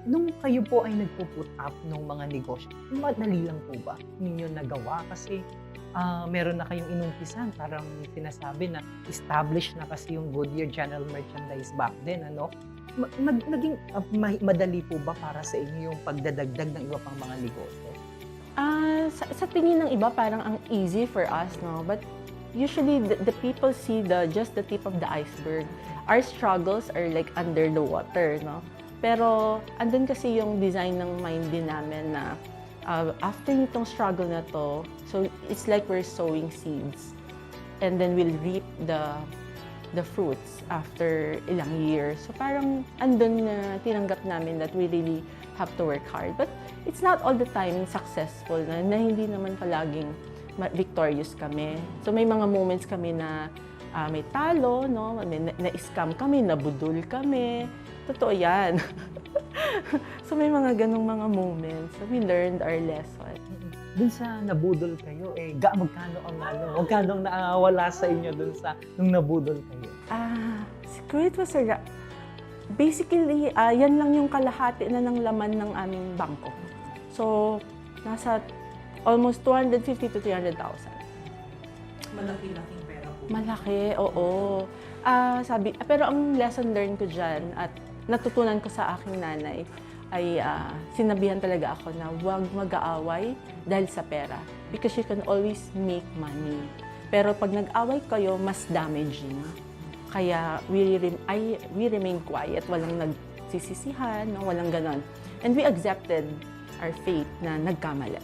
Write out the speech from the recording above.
Nung kayo po ay nagpu-put up nung mga negosyo, madali lang po ba ninyo nagawa? Kasi, meron na kayong inumpisahan parang sinasabi na established na kasi yung Goodyear General Merchandise back then ano? Naging, madali po ba para sa inyo yung pagdadagdag ng iba pang mga negosyo? Sa tingin ng iba parang ang easy for us, 'no? But usually the people see just the tip of the iceberg. Our struggles are like under the water, 'no? Pero andun kasi yung design ng mind din namin na, after nitong struggle na 'to, so it's like we're sowing seeds and then we'll reap the fruits after ilang years. So parang andun na tinanggap namin that we really have to work hard. But it's not all the time successful na hindi naman palaging victorious kami. So may mga moments kami na may talo, no? Na-scam kami, nabudol kami. Totoo yan. So may mga ganong mga moments. So we learned our lesson. Dun sa nabudol kayo, magkano ang nawawala sa inyo dun sa nung nabudol kayo? Siguro it was basically, yan lang yung kalahati na ng laman ng aming bangko. So, nasa almost 250 to 300,000. Malaki-laking pera po. Malaki, oo. Pero ang lesson learned ko dyan at natutunan ko sa aking nanay ay sinabihan talaga ako na huwag mag-aaway dahil sa pera. Because you can always make money. Pero pag nag-away kayo, mas damaging. Kaya we remain quiet, walang nagsisisihan, no? Walang ganon. And we accepted our fate na nagkamali.